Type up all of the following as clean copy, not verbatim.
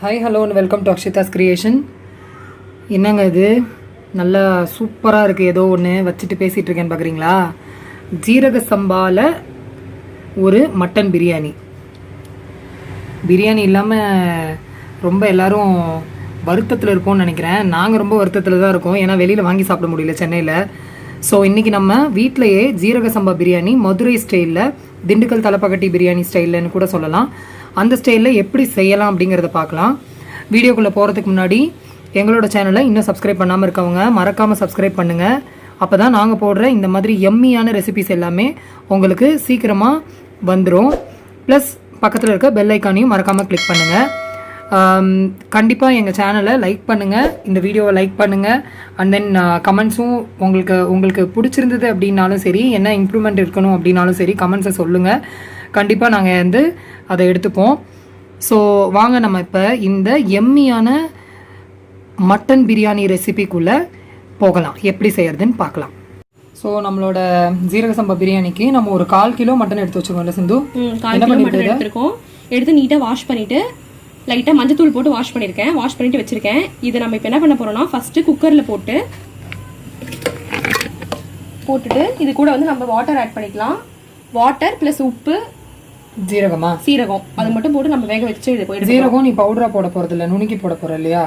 Hi hello and welcome to Akshitha's creation. என்னங்க இது நல்லா சூப்பராக இருக்குது. ஏதோ ஒன்று வச்சுட்டு பேசிகிட்டு இருக்கேன்னு பார்க்குறீங்களா? ஜீரக சம்பாவில் ஒரு மட்டன் பிரியாணி. பிரியாணி இல்லாமல் ரொம்ப எல்லோரும் வருத்தத்தில் இருப்போம்னு நினைக்கிறேன். நாங்கள் ரொம்ப வருத்தத்தில் தான் இருக்கோம், ஏன்னா வெளியில் வாங்கி சாப்பிட முடியல சென்னையில். ஸோ இன்றைக்கி நம்ம வீட்டிலையே ஜீரக சம்பா பிரியாணி மதுரை ஸ்டைலில், திண்டுக்கல் தலப்பக்கட்டி பிரியாணி ஸ்டைல்லன்னு கூட சொல்லலாம், அந்த ஸ்டைலில் எப்படி செய்யலாம் அப்படிங்கிறத பார்க்கலாம். வீடியோக்குள்ளே போகிறதுக்கு முன்னாடி எங்களோட சேனலை இன்னும் சப்ஸ்கிரைப் பண்ணாமல் இருக்கவங்க மறக்காமல் சப்ஸ்கிரைப் பண்ணுங்கள். அப்போ தான் நாங்கள் போடுற இந்த மாதிரி எம்மியான ரெசிபிஸ் எல்லாமே உங்களுக்கு சீக்கிரமாக வந்துடும். ப்ளஸ் பக்கத்தில் இருக்க பெல் ஐக்கானையும் மறக்காமல் கிளிக் பண்ணுங்கள். கண்டிப்பாக எங்கள் சேனலை லைக் பண்ணுங்கள், இந்த வீடியோவை லைக் பண்ணுங்கள். அண்ட் தென் கமெண்ட்ஸும் உங்களுக்கு பிடிச்சிருந்தது அப்படின்னாலும் சரி, என்ன இம்ப்ரூவ்மெண்ட் இருக்கணும் அப்படின்னாலும் சரி, கமெண்ட்ஸை சொல்லுங்கள். கண்டிப்பாக நாங்கள் அதை எடுத்துப்போம். ஸோ வாங்க நம்ம இப்போ இந்த எம்மியான மட்டன் பிரியாணி ரெசிபிக்குள்ளே போகலாம். எப்படி செய்யறதுன்னு பார்க்கலாம். ஸோ நம்மளோட ஜீரக சம்பா பிரியாணிக்கு நம்ம ஒரு 1/4 கிலோ மட்டன் எடுத்து வச்சுருக்கோம்ல சிந்து? 1/4 கிலோ மட்டன் எடுத்துருக்கோம். எடுத்து நீட்டாக வாஷ் பண்ணிவிட்டு லைட்டாக மஞ்சத்தூள் போட்டு வாஷ் பண்ணியிருக்கேன். வாஷ் பண்ணிட்டு வச்சுருக்கேன். இதை நம்ம இப்போ என்ன பண்ண போகிறோம்னா, ஃபஸ்ட்டு குக்கரில் போட்டுட்டு இது கூட நம்ம வாட்டர் ஆட் பண்ணிக்கலாம். வாட்டர் ப்ளஸ் உப்பு, சீரகம் அது மட்டும் போட்டு நம்ம வேக வச்சு இது போயிடுது. சீரகம் நீ பவுடரா போட போறது இல்ல, நுணுக்கி போட போற இல்லையா?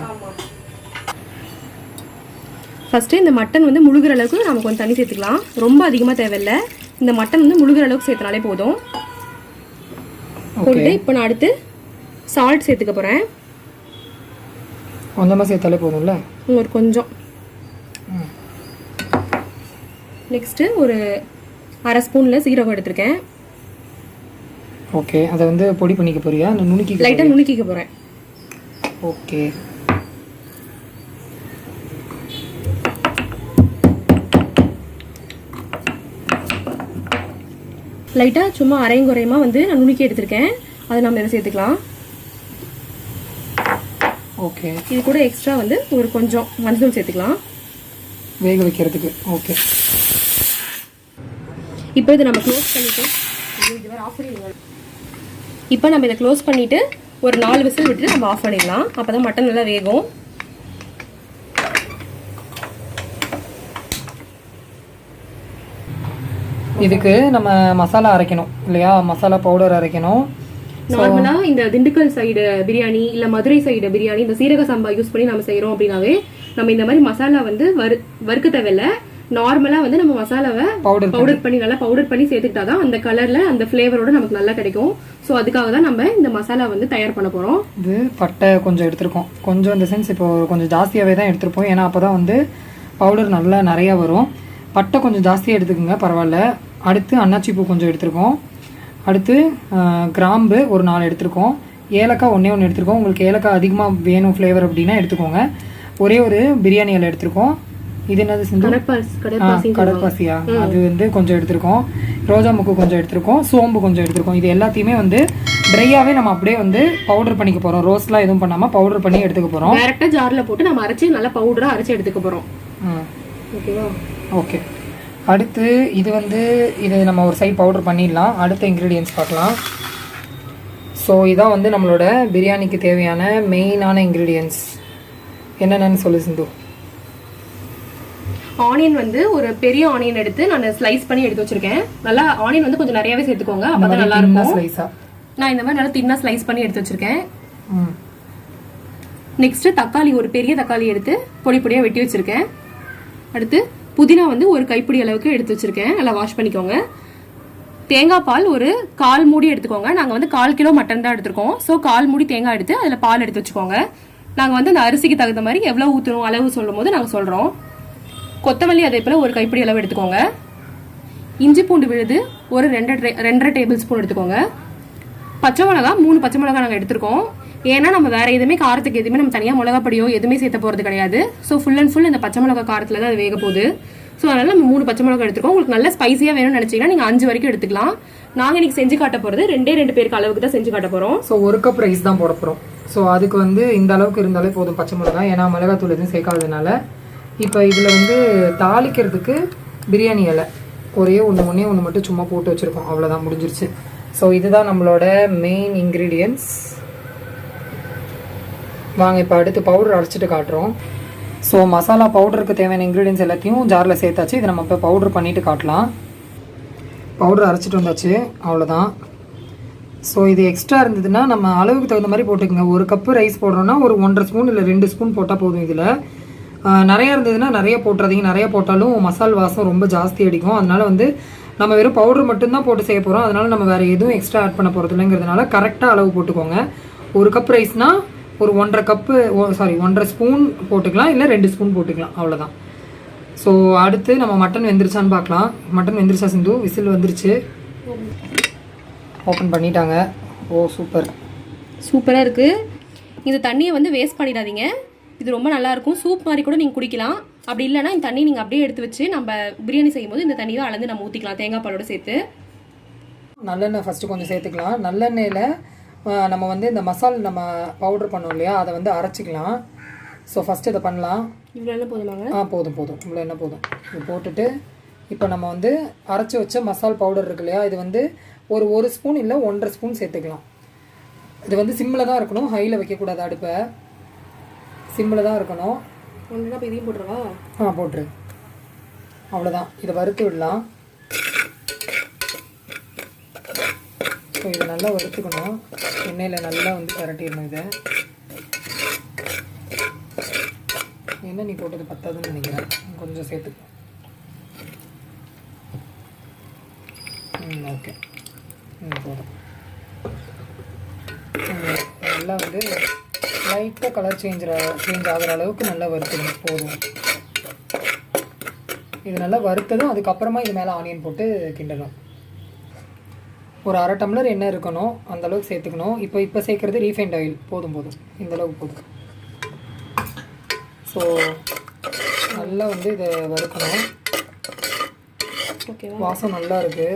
ஃபர்ஸ்ட் இந்த மட்டன் முழுகிற அளவுக்கு நம்ம கொஞ்சம் தண்ணி சேர்த்துக்கலாம். ரொம்ப அதிகமா தேவையில்லை. இந்த மட்டன் முழுகிற அளவுக்கு சேர்த்தனாலே போதும். போட்டு இப்போ நான் அடுத்து சால்ட் சேர்த்துக்க போறேன். கொஞ்சமா சேர்த்தாலே போதும்ல? ஒரு கொஞ்சம். நெக்ஸ்ட் ஒரு 1/2 ஸ்பூன்ல சீரகம் எடுத்திருக்கேன். ஓகே, அதை பொடி பண்ணிக்க போறியா? லைட்டா நுணுக்கிக்க போறேன். ஓகே, லைட்டா சும்மா அரையும் குறையுமா நான் நுணுக்கி எடுத்திருக்கேன். அதை நம்ம இதை சேர்த்துக்கலாம். ஓகே, இது கூட எக்ஸ்ட்ரா ஒரு கொஞ்சம் மஞ்சள் சேர்த்துக்கலாம் வேக வைக்கிறதுக்கு. ஓகே, இப்போ இதை நம்ம க்ளோஸ் பண்ணிட்டு இப்போ நம்ம இதை க்ளோஸ் பண்ணிட்டு ஒரு 4 விசில் விட்டு நம்ம ஆஃப் பண்ணிடலாம். அப்பதான் மட்டன் நல்லா வேகும். இதுக்கு நம்ம மசாலா அரைக்கணும் இல்லையா? மசாலா பவுடர் அரைக்கணும். நார்மலா இந்த திண்டுக்கல் சைடு பிரியாணி இல்ல மதுரை சைடு பிரியாணி இந்த சீரக சம்பா யூஸ் பண்ணி நம்ம செய்யறோம் அப்படின்னாவே நம்ம இந்த மாதிரி மசாலா வறுக்க தேவையில்லை. நார்மலா நம்ம மசாலாவை பவுடர் பண்ணி சேர்த்துக்கிட்டாதான் அந்த கலர்ல அந்த ஃபிளேவரோட நமக்கு நல்லா கிடைக்கும். ஸோ அதுக்காக தான் நம்ம இந்த மசாலா தயார் பண்ண போறோம். இது பட்டை கொஞ்சம் எடுத்திருக்கோம். கொஞ்சம் இந்த சென்ஸ் இப்போ கொஞ்சம் ஜாஸ்தியாவே தான் எடுத்திருப்போம், ஏன்னா அப்பதான் பவுடர் நல்லா நிறைய வரும். பட்டை கொஞ்சம் ஜாஸ்தியாக எடுத்துக்கோங்க, பரவாயில்ல. அடுத்து அன்னாச்சி பூ கொஞ்சம் எடுத்திருக்கோம். அடுத்து கிராம்பு ஒரு 4 எடுத்திருக்கோம். ஏலக்காய் 1 எடுத்திருக்கோம். உங்களுக்கு ஏலக்காய் அதிகமாக வேணும் ஃப்ளேவர் அப்படின்னா எடுத்துக்கோங்க. ஒரே ஒரு பிரியாணி இலை எடுத்திருக்கோம். இது என்னது சிந்து? கடற்பாசியா? அது கொஞ்சம் எடுத்திருக்கோம். ரோஜா முக்கு கொஞ்சம் எடுத்திருக்கோம். சோம்பு கொஞ்சம் எடுத்திருக்கோம். இது எல்லாத்தையுமே ட்ரையாவே நம்ம அப்படியே பவுடர் பண்ணிக்க போறோம். ரோஸ்ட்லாம் எதுவும் பண்ணாம பவுடர் பண்ணி எடுத்துக்க போறோம். டைரக்டா ஜார்ல போட்டு நம்ம அரைச்சு நல்லா பவுடரா அரைச்சு எடுத்துக்க போறோம். ஓகேவா? ஓகே. அடுத்து இது நம்ம ஒரு சைடு பவுடர் பண்ணிடலாம். அடுத்த இன்க்ரீடியன்ஸ் பார்க்கலாம். ஸோ இதான் நம்மளோட பிரியாணிக்கு தேவையான மெயினான இன்க்ரீடியன்ஸ். என்னென்னு சொல்லு சிந்து. ஆனியன் ஒரு பெரிய ஆனியன் எடுத்து நான் ஸ்லைஸ் பண்ணி எடுத்து வச்சிருக்கேன். நல்லா ஆனியன் கொஞ்சம் நிறையவே சேர்த்துக்கோங்க, அப்பதான் நல்லா இருக்கும். நான் இந்த மாதிரி நல்லா தின்னா ஸ்லைஸ் பண்ணி எடுத்து வச்சிருக்கேன். நெக்ஸ்ட் தக்காளி, ஒரு பெரிய தக்காளி எடுத்து பொடி பொடியா வெட்டி வச்சிருக்கேன். அடுத்து புதினா ஒரு கைப்பிடி அளவுக்கு எடுத்து வச்சிருக்கேன். நல்லா வாஷ் பண்ணிக்கோங்க. தேங்காய் பால் ஒரு 1/4 மூடி எடுத்துக்கோங்க. நாங்க 1/4 கிலோ மட்டன் தான் எடுத்திருக்கோம். ஸோ 1/4 மூடி தேங்காய் எடுத்து அதுல பால் எடுத்து வச்சுக்கோங்க. நாங்க அந்த அரிசிக்கு தகுந்த மாதிரி எவ்வளவு ஊற்றணும் அளவு சொல்லும் போது நாங்க சொல்றோம். கொத்தமல்லி அதே போல ஒரு கைப்பிடி அளவு எடுத்துக்கோங்க. இஞ்சி பூண்டு விழுது ஒரு 2.5 டேபிள் ஸ்பூன் எடுத்துக்கோங்க. பச்சை மிளகா 3 பச்சை மிளகா நாங்கள் எடுத்திருக்கோம். ஏன்னா நம்ம வேற எதுவுமே காரத்துக்கு எதுவுமே நம்ம தனியாக மிளகாப்படியோ எதுவுமே சேர்த்த போறது கிடையாது. ஸோ ஃபுல் அண்ட் ஃபுல் இந்த பச்சை மிளகா காரத்துல தான் அது வேக போகுது. ஸோ அதனால நம்ம 3 பச்சை மிளகா எடுத்துருக்கோம். உங்களுக்கு நல்ல ஸ்பைசியா வேணும்னு நினைச்சீங்கன்னா நீங்க 5 வரைக்கும் எடுத்துக்கலாம். நாங்க இன்னைக்கு செஞ்சு காட்ட போறது 2 பேருக்கு அளவுக்கு தான் செஞ்சு காட்ட போறோம். ஸோ 1 கப் ரைஸ் தான் போட போறோம். ஸோ அதுக்கு இந்த அளவுக்கு இருந்தாலே போதும் பச்சை மிளகா, ஏன்னா மிளகாத்தூள் எதுவும் சேர்க்காததுனால. இப்போ இதில் தாளிக்கிறதுக்கு பிரியாணி இலை ஒரே ஒன்று மட்டும் சும்மா போட்டு வச்சுருக்கோம், அவ்வளோதான், முடிஞ்சிருச்சு. ஸோ இதுதான் நம்மளோட மெயின் இன்க்ரீடியன்ஸ். வாங்க இப்போ அடுத்து பவுடர் அரைச்சிட்டு காட்டுறோம். ஸோ மசாலா பவுடருக்கு தேவையான இன்க்ரீடியன்ஸ் எல்லாத்தையும் ஜாரில் சேர்த்தாச்சு. இதை நம்ம இப்போ பவுடர் பண்ணிவிட்டு காட்டலாம். பவுடர் அரைச்சிட்டு வந்தாச்சு, அவ்வளோதான். ஸோ இது எக்ஸ்ட்ரா இருந்ததுன்னா நம்ம அளவுக்கு தகுந்த மாதிரி போட்டுக்கோங்க. ஒரு கப்பு ரைஸ் போடுறோன்னா ஒரு 1.5 ஸ்பூன் இல்லை 2 ஸ்பூன் போட்டால் போதும். இதில் நிறையா இருந்ததுன்னா நிறைய போட்டுறாதீங்க. நிறைய போட்டாலும் மசால் வாசம் ரொம்ப ஜாஸ்தி அடிக்கும். அதனால் வந்து நம்ம வெறும் பவுடர் மட்டும்தான் போட்டு செய்ய போகிறோம். அதனால் நம்ம வேறு எதுவும் எக்ஸ்ட்ரா ஆட் பண்ண போகிறது இல்லைங்கிறதுனால கரெக்டாக அளவு போட்டுக்கோங்க. ஒரு கப் ரைஸ்னால் ஒரு 1.5 ஸ்பூன் போட்டுக்கலாம், இல்லை 2 ஸ்பூன் போட்டுக்கலாம், அவ்வளோதான். ஸோ அடுத்து நம்ம மட்டன் வெந்துருச்சான்னு பார்க்கலாம். மட்டன் வெந்துருச்சா சிந்து? விசில் வந்துருச்சு, ஓப்பன் பண்ணிட்டாங்க. ஓ சூப்பர், சூப்பராக இருக்குது. இந்த தண்ணியை வந்து வேஸ்ட் பண்ணிடாதீங்க. இது ரொம்ப நல்லாயிருக்கும். சூப் மாதிரி கூட நீங்கள் குடிக்கலாம். அப்படி இல்லைனா இந்த தண்ணி நீங்கள் அப்படியே எடுத்து வச்சு நம்ம பிரியாணி செய்யும்போது இந்த தண்ணியை அளந்து நம்ம ஊற்றிக்கலாம் தேங்காய் பாலோடு சேர்த்து. நல்லெண்ணெய் ஃபஸ்ட்டு கொஞ்சம் சேர்த்துக்கலாம். நல்லெண்ணெயில் நம்ம வந்து இந்த மசால் நம்ம பவுடர் பண்ணோம் இல்லையா, அதை வந்து அரைச்சிக்கலாம். ஸோ ஃபஸ்ட்டு இதை பண்ணலாம். இவ்வளோ எண்ணெய் போதுமாங்க? போதும் இவ்வளோ எண்ணெய் போதும். இது போட்டுட்டு இப்போ நம்ம வந்து அரைச்சி வச்ச மசால் பவுடர் இருக்கு இல்லையா, இது வந்து ஒரு ஸ்பூன் இல்லை 1.5 ஸ்பூன் சேர்த்துக்கலாம். இது வந்து சிம்மில் தான் இருக்கணும், ஹையில் வைக்கக்கூடாது. அடுப்பை சிம்மில் தான் இருக்கணும். ஒன்றுனா இப்போ இதையும் போட்டுருவா? போட்டுரு, அவ்வளோதான். இதை வறுத்து விடலாம். ஸோ இதை நல்லா வறுத்துக்கணும். எண்ணெயில் நல்லா வந்து பரட்டிடணும். இதை என்ன நீ போட்டது பத்தாதுன்னு நினைக்கிறேன், கொஞ்சம் சேர்த்துக்கணும். ஓகே, போதும். நல்லா வந்து லைட்டாக கலர் சேஞ்ச் ஆகிற அளவுக்கு நல்லா வறுத்துக்கணும், போதும். இது நல்லா வறுத்ததும் அதுக்கப்புறமா இது மேலே ஆனியன் போட்டு கிண்டணும். ஒரு 1/2 டம்ளர் எண்ணெய் இருக்கணும், அந்தளவுக்கு சேர்த்துக்கணும். இப்போ சேர்க்குறது ரீஃபைண்ட் ஆயில், போதும் இந்தளவுக்கு போதும். ஸோ நல்லா வந்து இதை வறுக்கணும். ஓகே, வாசம் நல்லா இருக்குது.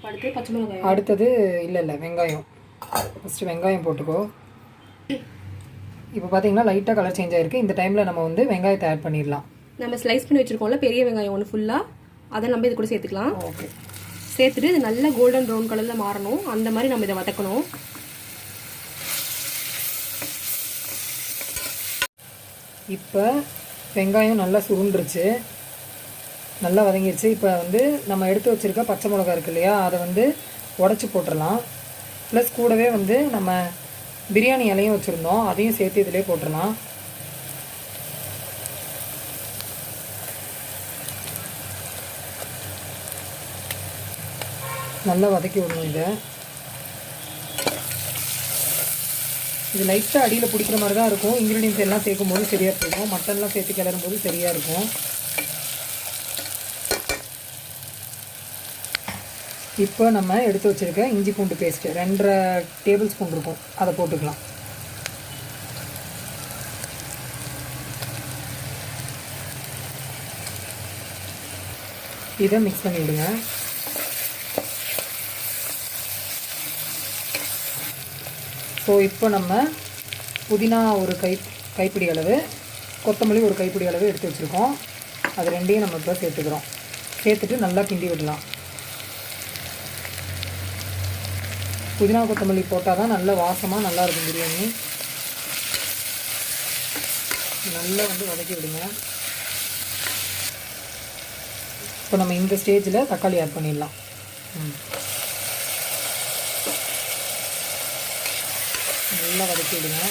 அடுத்து பச்சை மிளகாய். அடுத்தது இல்லை வெங்காயம். ஃபஸ்ட்டு வெங்காயம் போட்டுக்கோ. இப்போ பார்த்தீங்கன்னா லைட்டாக கலர் சேஞ்ச் ஆகிருக்கு. இந்த டைமில் நம்ம வந்து வெங்காயத்தை ஆட் பண்ணிடலாம். நம்ம ஸ்லைஸ் பண்ணி வச்சுருக்கோம்ல பெரிய வெங்காயம் ஒன்று ஃபுல்லாக, அதை நம்ம இது கூட சேர்த்துக்கலாம். ஓகே, சேர்த்துட்டு இது நல்லா கோல்டன் ப்ரௌன் கலரில் மாறணும், அந்த மாதிரி நம்ம இதை வதக்கணும். இப்போ வெங்காயம் நல்லா சுருண்டுருச்சு, நல்லா வதங்கிடுச்சு. இப்போ வந்து நம்ம எடுத்து வச்சுருக்க பச்சை மிளகா இருக்கு இல்லையா, அதை வந்து உடச்சி போட்டுடலாம். ப்ளஸ் கூடவே வந்து நம்ம பிரியாணி இலையும் வச்சுருந்தோம், அதையும் சேர்த்து இதிலே போட்டுடலாம். நல்லா வதக்கி விடணும். இது லைட்டாக அடியில் பிடிக்கிற மாதிரி தான் இருக்கும். இன்க்ரீடியன்ஸ் எல்லாம் சேர்க்கும் போது சரியாக போயிடும். மட்டன்லாம் சேர்த்து கிளறும் போது சரியாக இருக்கும். இப்போ நம்ம எடுத்து வச்சுருக்க இஞ்சி பூண்டு பேஸ்ட்டு 2.5 டேபிள் ஸ்பூன் இருக்கும், அதை போட்டுக்கலாம். இதை மிக்ஸ் பண்ணி விடுங்க. ஸோ இப்போ நம்ம புதினா ஒரு கைப்பிடி அளவு, கொத்தமல்லி ஒரு கைப்பிடி அளவு எடுத்து வச்சுருக்கோம். அது ரெண்டையும் நம்ம இப்போ சேர்த்துக்கிறோம். சேர்த்துட்டு நல்லா கிண்டி விடலாம். புதினா கொத்தமல்லி போட்டால் தான் நல்ல வாசமாக நல்லாயிருக்கும் பிரியாணி. நல்லா வந்து வதக்கி விடுங்க. இப்போ நம்ம இந்த ஸ்டேஜில் தக்காளி ஆட் பண்ணிடலாம். நல்லா வதக்கி விடுங்க.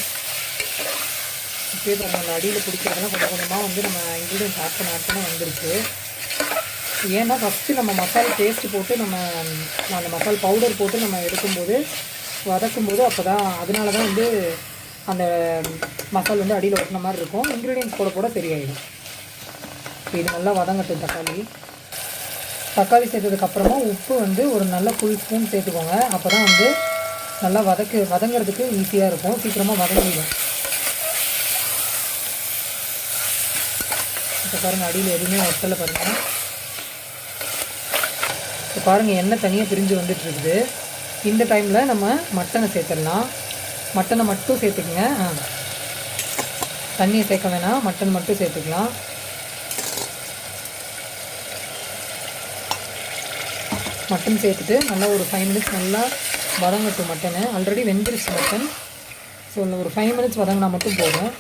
இப்போயே பாருங்கள், அடியில் பிடிக்கிறதெல்லாம் கொஞ்சம் கொஞ்சமாக வந்து நம்ம இன்க்ரீடியன்ஸ் ஆட் பண்ண வந்துருச்சு. ஏன்னா ஃபஸ்ட்டு நம்ம மசாலா பேஸ்ட்டு போட்டு நம்ம அந்த மசாலா பவுடர் போட்டு நம்ம வதக்கும்போது அப்போ தான், அதனால தான் வந்து அந்த மசாலா வந்து அடியில் ஒட்டின மாதிரி இருக்கும். இன்க்ரீடியன்ஸ் போட சரியாயிடும். இது நல்லா வதங்கட்டும். தக்காளி சேர்த்ததுக்கப்புறமா உப்பு வந்து ஒரு நல்ல ஃபுல் ஸ்பூன் சேர்த்துக்கோங்க. அப்போ தான் வந்து நல்லா வதங்கிறதுக்கு ஈஸியாக இருக்கும், சீக்கிரமாக வதங்கிடும். இப்போ பாருங்கள், அடியில் எதுவுமே ஒட்டலை பாருங்கள். இப்போ பாருங்கள், எண்ணெய் தனியாக பிரிஞ்சு வந்துட்டுருக்குது. இந்த டைமில் நம்ம மட்டனை சேர்த்துடலாம். மட்டனை மட்டும் சேர்த்துக்குங்க. தண்ணியை சேர்க்க வேணாம், மட்டன் மட்டும் சேர்த்துக்கலாம். மட்டன் சேர்த்துட்டு நல்லா ஒரு 5 மினிட்ஸ் நல்லா வதங்கட்டும். மட்டனை ஆல்ரெடி வெந்துருச்சு மட்டன். ஸோ இல்லை ஒரு 5 மினிட்ஸ் வதங்கினா மட்டும் போதும்.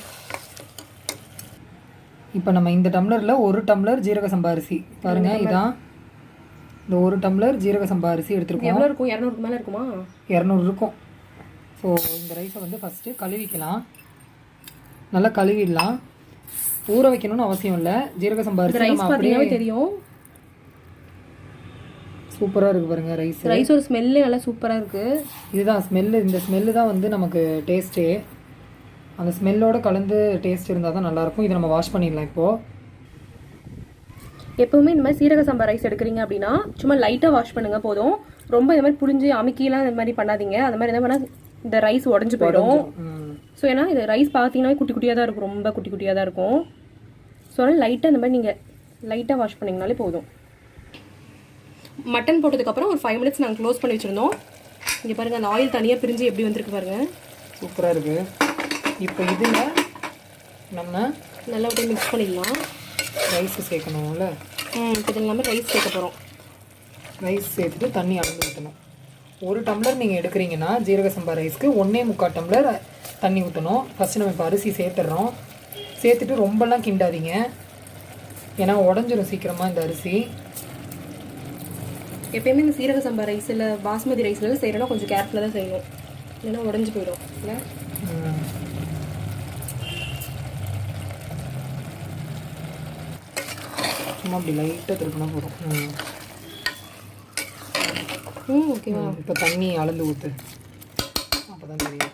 இப்போ நம்ம இந்த டம்ளரில் 1 டம்ளர் ஜீரக சம்பா அரிசி பாருங்கள், இதான் இந்த 1 டம்ளர் ஜீரக சம்பா அரிசி எடுத்துருக்கோம். எவ்வளோ இருக்கும்? 200 மேலே இருக்குமா? 200 இருக்கும். ஸோ இந்த ரைஸை வந்து ஃபஸ்ட்டு கழுவிக்கலாம். நல்லா கழுவிடலாம். ஊற வைக்கணும்னு அவசியம் இல்லை. ஜீரக சம்பா அரிசி நம்ம அப்படியே தெரியும். சூப்பராக இருக்குது பாருங்கள் ரைஸ். ரைஸோட ஸ்மெல்லே நல்லா சூப்பராக இருக்குது. இதுதான் ஸ்மெல்லு. இந்த ஸ்மெல்லு தான் வந்து நமக்கு டேஸ்ட்டே. அந்த ஸ்மெல்லோடு கலந்து டேஸ்ட் இருந்தால் தான் நல்லாயிருக்கும். இதை நம்ம வாஷ் பண்ணிடலாம். இப்போது எப்போவுமே இந்த மாதிரி சீரக சம்பா ரைஸ் எடுக்கிறீங்க அப்படின்னா சும்மா லைட்டாக வாஷ் பண்ணுங்கள் போதும். ரொம்ப இந்த மாதிரி புளிஞ்சு அமுக்கிலாம் இந்த மாதிரி பண்ணாதீங்க. அந்த மாதிரி என்ன பண்ணால் இந்த ரைஸ் உடஞ்சி போயிடும். ஸோ ஏன்னா இது ரைஸ் பார்த்தீங்கன்னா குட்டி குட்டியாக தான் இருக்கும், ரொம்ப குட்டி குட்டியாக தான் இருக்கும். ஸோ அதனால் லைட்டாக இந்த மாதிரி நீங்கள் லைட்டாக வாஷ் பண்ணிங்கனாலே போதும். மட்டன் போட்டதுக்கப்புறம் ஒரு 5 மினிட்ஸ் நாங்கள் க்ளோஸ் பண்ணி வச்சுருந்தோம். இங்கே பாருங்கள், அந்த ஆயில் தனியாக பிரிஞ்சு எப்படி வந்திருக்கு பாருங்கள். சூப்பராக இருக்குது. இப்போ இதில் நம்ம நல்லா அப்படியே மிக்ஸ் பண்ணிடலாம். ரைஸு சேர்க்கணும்ல. இப்போ இது எல்லாமே ரைஸ் சேர்க்க போகிறோம். ரைஸ் சேர்த்துட்டு தண்ணி அளந்து ஊற்றணும். 1 டம்ளர் நீங்கள் எடுக்கிறீங்கன்னா ஜீரக சம்பா ரைஸ்க்கு 1.25 டம்ளர் தண்ணி ஊற்றணும். ஃபஸ்ட்டு நம்ம இப்போ அரிசி சேர்த்துட்றோம். சேர்த்துட்டு ரொம்பலாம் கிண்டாதீங்க, ஏன்னா உடஞ்சிரும் சீக்கிரமாக இந்த அரிசி. எப்பயுமே இந்த சீரக சம்பா ரைஸ் இல்லை பாஸ்மதி ரைஸ்லாம் செய்கிறோன்னா கொஞ்சம் கேர்ஃபுல்லாக தான் செய்யணும், ஏன்னா உடஞ்சி போயிடும் இல்லை. சும்மா அப்படி லைட்டாக திருப்பினா போதும். ஓகேவா? இப்போ தண்ணி அளந்து ஊற்று, அப்போ தான் தெரியும்.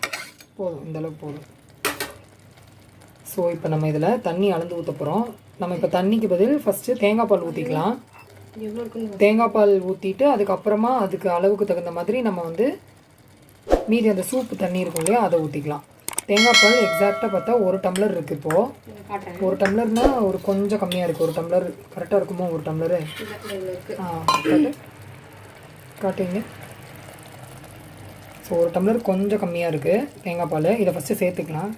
போதும், இந்தளவுக்கு போதும். ஸோ இப்போ நம்ம இதில் தண்ணி அளந்து ஊற்ற போகிறோம். நம்ம இப்போ தண்ணிக்கு பதில் ஃபஸ்ட்டு தேங்காய் பால் ஊற்றிக்கலாம். தேங்காய் பால் ஊற்றிட்டு அதுக்கப்புறமா அதுக்கு அளவுக்கு தகுந்த மாதிரி நம்ம வந்து மீதி அந்த சூப்பு தண்ணி இருக்கும் இல்லையா, அதை ஊற்றிக்கலாம். தேங்காய் பால் எக்ஸாக்டாக பார்த்தா 1 டம்ளர் இருக்குது. இப்போது 1 டம்ளர்னா ஒரு கொஞ்சம் கம்மியாக இருக்குது. 1 டம்ளர் கரெக்டாக இருக்குமோ? 1 டம்ளரு காட்டுங்க. ஸோ 1 டம்ளர் கொஞ்சம் கம்மியாக இருக்குது தேங்காய் பால். இதை ஃபஸ்ட்டு சேர்த்துக்கலாம்.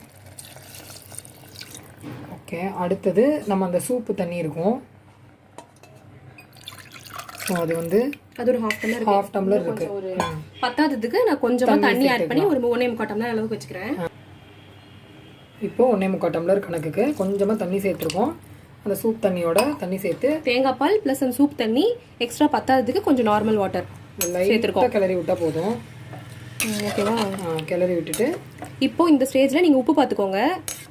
ஓகே, அடுத்தது நம்ம அந்த சூப்பு தண்ணி இருக்கும். ஸோ அது வந்து அது ஒரு ஹாஃப் டம்ளர் இருக்குது. பத்தாததுக்கு நான் கொஞ்சமாக தண்ணி ஆட் பண்ணி ஒரு 1.25 டம்ளர் அளவுக்கு வச்சுக்கிறேன். இப்போ 1.25 டம்ளர் கணக்குக்கு கொஞ்சமாக தண்ணி சேர்த்துருக்கோம். அந்த சூப் தண்ணியோட தண்ணி சேர்த்து தேங்காய் பால் ப்ளஸ் அந்த சூப் தண்ணி எக்ஸ்ட்ரா பத்தாததுக்கு கொஞ்சம் நார்மல் வாட்டர் சேர்த்துருக்கோம். கிளறி விட்டால் போதும். ஓகேவா? கிளறி விட்டுட்டு இப்போ இந்த ஸ்டேஜில் நீங்கள் உப்பு பார்த்துக்கோங்க.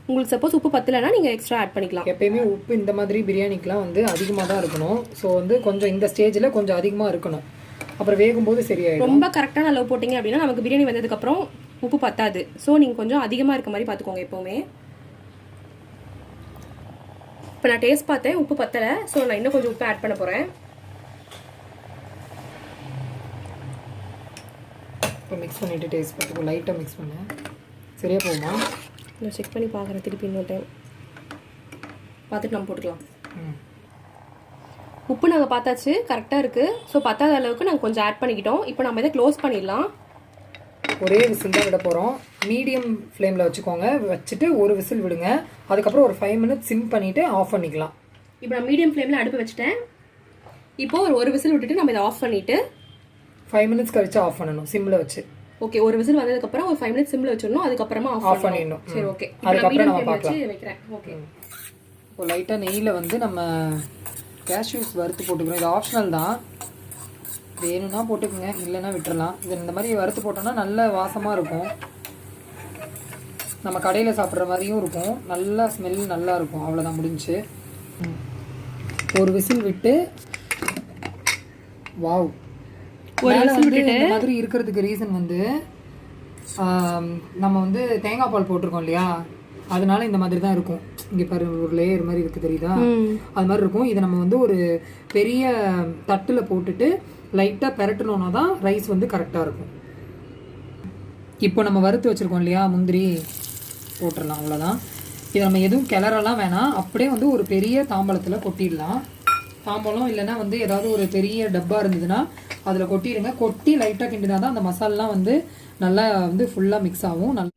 உங்களுக்கு சப்போஸ் உப்பு பத்தலைன்னா நீங்கள் எக்ஸ்ட்ரா ஆட் பண்ணிக்கலாம். எப்பயுமே உப்பு இந்த மாதிரி பிரியாணிக்கெலாம் வந்து அதிகமாக தான் இருக்கணும். ஸோ வந்து கொஞ்சம் இந்த ஸ்டேஜில் கொஞ்சம் அதிகமாக இருக்கணும். அப்புறம் வேகும்போது சரியாயிடும். ரொம்ப கரெக்டான அளவு போட்டிங்க அப்படின்னா நமக்கு பிரியாணி வந்ததுக்கப்புறம் உப்பு பத்தாது. ஸோ நீங்கள் கொஞ்சம் அதிகமாக இருக்க மாதிரி பார்த்துக்கோங்க எப்போவுமே. இப்போ நான் டேஸ்ட் பார்த்தேன், உப்பு பத்தலை. ஸோ நான் இன்னும் கொஞ்சம் உப்பு ஆட் பண்ண போகிறேன். இப்போ மிக்ஸ் பண்ணிவிட்டு டேஸ்ட் பார்த்துக்கோ. லைட்டாக மிக்ஸ் பண்ண சரியாக போகுமா? நான் செக் பண்ணி பார்க்குறேன் திருப்பி இன்னொரு டைம் பார்த்துட்டு நம்ம போட்டுக்கலாம். உப்பு நாங்கள் பார்த்தாச்சு, கரெக்டாக இருக்குது. ஸோ பத்தாத அளவுக்கு நாங்கள் கொஞ்சம் ஆட் பண்ணிக்கிட்டோம். இப்போ நம்ம இதை க்ளோஸ் பண்ணிடலாம். ஒரே விசில் தான் விட போகிறோம். மீடியம் ஃப்ளேமில் வச்சுக்கோங்க. வச்சுட்டு ஒரு விசில் விடுங்க. அதுக்கப்புறம் ஒரு 5 மினிட்ஸ் சிம் பண்ணிவிட்டு ஆஃப் பண்ணிக்கலாம். இப்போ நான் மீடியம் ஃப்ளேமில் அடுப்பு வச்சுட்டேன். இப்போது ஒரு விசில் விட்டுட்டு நம்ம இதை ஆஃப் பண்ணிவிட்டு 5 மினிட்ஸ் கழிச்சு ஆஃப் பண்ணணும் சிம்மில் வச்சு. ஓகே, ஒரு விசில் வந்ததுக்கப்புறம் ஒரு 5 மினிட்ஸ் சிம்மில் வச்சிடணும். அதுக்கப்புறமா ஆஃப் பண்ணிடணும். சரி, ஓகே. அதுக்கப்புறம் நம்ம பார்க்கலாம். வைக்கிறேன். ஓகே, இப்போ லைட்டாக நெய்யில் வந்து நம்ம கேஷ்யூஸ் வறுத்து போட்டுக்கிறோம். இது ஆப்ஷனல் தான், வேணும்னா போட்டுக்கோங்க, இல்லைன்னா விட்டுறலாம். இது இந்த மாதிரி வறுத்து போட்டோம்னா நல்ல வாசமாக இருக்கும். நம்ம கடையில் சாப்பிட்ற மாதிரியும் இருக்கும். நல்லா ஸ்மெல் நல்லா இருக்கும். அவ்வளோதான், முடிஞ்சு. ஒரு விசில் விட்டு வாவ். இந்த மாதிரி இருக்கிறதுக்கு ரீசன் வந்து நம்ம வந்து தேங்காய் பால் போட்டிருக்கோம் இல்லையா, அதனால இந்த மாதிரி தான் இருக்கும். இங்கே பாரு, ஒரு லேயர் மாதிரி இருக்குது, தெரியுதா? அது மாதிரி இருக்கும். இதை நம்ம வந்து ஒரு பெரிய தட்டில் போட்டுட்டு லைட்டாக பெரட்டணுன்னா தான் ரைஸ் வந்து கரெக்டாக இருக்கும். இப்போ நம்ம வறுத்து வச்சுருக்கோம் இல்லையா முந்திரி, போட்டுடலாம். அவ்வளோதான். இதை நம்ம எதுவும் கிளறலாம் வேணாம், அப்படியே வந்து ஒரு பெரிய தாம்பலத்தில் கொட்டிடலாம். தாம்பலம் இல்லைன்னா வந்து ஏதாவது ஒரு பெரிய டப்பா இருந்ததுன்னா அதில் கொட்டிடுங்க. கொட்டி லைட்டாக கிண்டினா தான் அந்த மசாலாம் வந்து நல்லா வந்து ஃபுல்லாக மிக்ஸ் ஆகும். நல்லா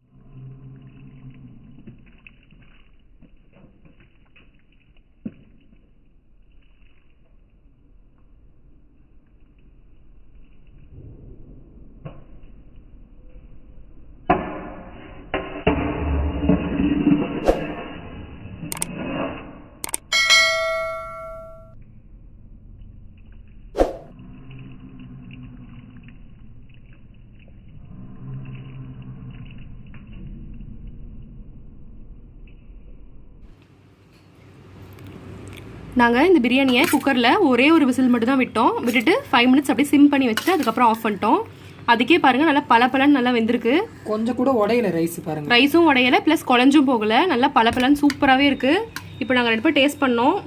நாங்கள் இந்த பிரியாணியை குக்கரில் ஒரே ஒரு விசில் மட்டும் தான் விட்டோம். விட்டுட்டு 5 மினிட்ஸ் அப்படியே சிம் பண்ணி வச்சுட்டு அதுக்கப்புறம் ஆஃப் பண்ணிட்டோம். அதுக்கே பாருங்கள் நல்லா பலன்னு நல்லா வெந்திருக்கு. கொஞ்சம் கூட உடையல ரைஸ் பாருங்கள். ரைஸும் உடையலை ப்ளஸ் குழஞ்சும் போகலை. நல்லா பலன்னு சூப்பராகவே இருக்குது. இப்போ நாங்கள் 2 பேர் டேஸ்ட் பண்ணோம்.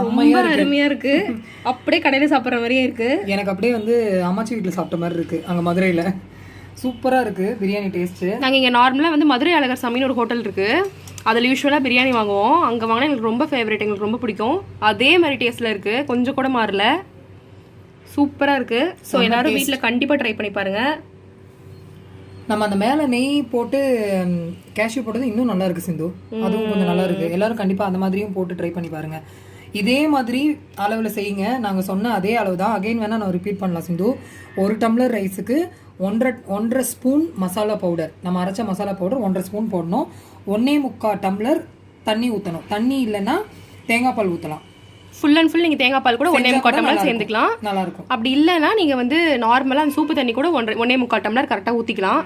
ரொம்ப அருமையாக இருக்குது. அப்படியே கடையில் சாப்பிட்ற மாதிரியே இருக்குது. எனக்கு அப்படியே வந்து அம்மாச்சி வீட்டில் சாப்பிட்ட மாதிரி இருக்குது அங்கே மதுரையில். சூப்பராக இருக்குது பிரியாணி டேஸ்ட்டு. நாங்கள் இங்கே நார்மலாக வந்து மதுரை அழகர் சாமின்னு ஒரு ஹோட்டல் இருக்குது. அதில் யூஸ்வலாக பிரியாணி வாங்குவோம். அங்கே வாங்கினா எங்களுக்கு ரொம்ப ஃபேவரட், எங்களுக்கு ரொம்ப பிடிக்கும். அதே மாதிரி டேஸ்ட்டில் இருக்குது, கொஞ்சம் கூட மாறல. சூப்பராக இருக்குது. ஸோ எல்லோரும் வீட்டில் கண்டிப்பாக ட்ரை பண்ணி பாருங்கள். நம்ம அந்த மேலே நெய் போட்டு கேஷ்யூ போட்டது இன்னும் நல்லா இருக்குது சிந்து. அதுவும் கொஞ்சம் நல்லா இருக்குது. எல்லோரும் கண்டிப்பாக அந்த மாதிரியும் போட்டு ட்ரை பண்ணி பாருங்கள். இதே மாதிரி அளவில் செய்யுங்க. நாங்கள் சொன்ன அதே அளவு தான். அகைன் வேணால் நான் ரிப்பீட் பண்ணலாம் சிந்து. 1 டம்ளர் ரைஸுக்கு 1.5 ஸ்பூன் மசாலா பவுடர், நம்ம அரைச்ச மசாலா பவுடர் 1.5 ஸ்பூன் போடணும். 1.25 டம்ளர் தண்ணி ஊற்றணும். தண்ணி இல்லைன்னா தேங்காய் பால் ஊற்றலாம். ஃபுல் அண்ட் ஃபுல் நீங்கள் தேங்காய் பால் கூட 1.25 டம்ளர் சேர்ந்துக்கலாம், நல்லாயிருக்கும். அப்படி இல்லைன்னா நீங்கள் வந்து நார்மலாக அந்த சூப்பு தண்ணி கூட 1.25 டம்ளர் கரெக்டாக ஊற்றிக்கலாம்.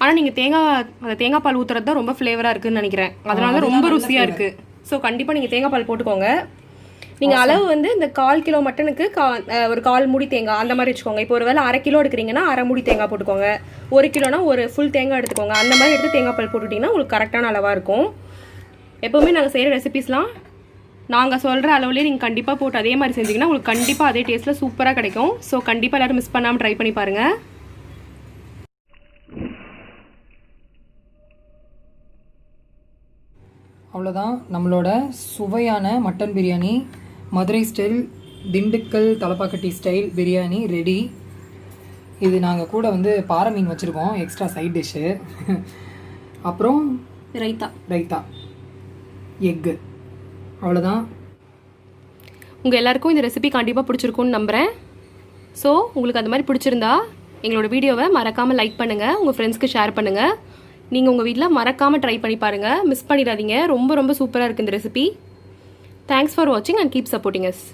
ஆனால் நீங்கள் தேங்காய் பால் ஊற்றுறது தான் ரொம்ப ஃப்ளேவராக இருக்குதுன்னு நினைக்கிறேன். அதனால ரொம்ப ருசியாக இருக்குது. ஸோ கண்டிப்பாக நீங்கள் தேங்காய் பால் போட்டுக்கோங்க. நீங்கள் அளவு வந்து இந்த 1/4 கிலோ மட்டனுக்கு ஒரு 1/4 மூடி தேங்காய் அந்த மாதிரி வச்சுக்கோங்க. இப்போ ஒரு வேளை 1/2 கிலோ எடுக்கிறீங்கன்னா 1/2 மூடி தேங்காய் போட்டுக்கோங்க. 1 கிலோனா ஒரு ஃபுல் தேங்காய் எடுத்துக்கோங்க. அந்த மாதிரி எடுத்து தேங்காய் பால் போட்டுட்டிங்கன்னா உங்களுக்கு கரெக்டான அளவாக இருக்கும். எப்போவுமே நாங்கள் செய்கிற ரெசிபீஸ்லாம் நாங்கள் சொல்கிற அளவுலேயே நீங்கள் கண்டிப்பாக போட்டு அதே மாதிரி செஞ்சிங்கன்னா உங்களுக்கு கண்டிப்பாக அதே டேஸ்ட்டில் சூப்பராக கிடைக்கும். ஸோ கண்டிப்பாக எல்லோரும் மிஸ் பண்ணாமல் ட்ரை பண்ணி பாருங்கள். அவ்வளோதான், நம்மளோட சுவையான mutton biryani, Madurai style, Dindigul Thalappakatti style biryani ready. இது நாங்கள் கூட வந்து பாறை மீன் வச்சுருக்கோம், எக்ஸ்ட்ரா சைட் டிஷ்ஷு. அப்புறம் ரைத்தா எக்கு. அவ்வளோதான். உங்கள் எல்லாருக்கும் இந்த ரெசிபி கண்டிப்பாக பிடிச்சிருக்கும்னு நம்புகிறேன். ஸோ உங்களுக்கு அந்த மாதிரி பிடிச்சிருந்தா எங்களோட வீடியோவை மறக்காமல் லைக் பண்ணுங்கள், உங்கள் ஃப்ரெண்ட்ஸ்க்கு ஷேர் பண்ணுங்கள். நீங்கள் உங்கள் வீட்டில் மறக்காமல் ட்ரை பண்ணி பாருங்கள், மிஸ் பண்ணிடாதீங்க. ரொம்ப ரொம்ப சூப்பராக இருக்குது இந்த ரெசிபி. தேங்க்ஸ் ஃபார் வாட்சிங் அண்ட் கீப் சப்போர்ட்டிங் அஸ்.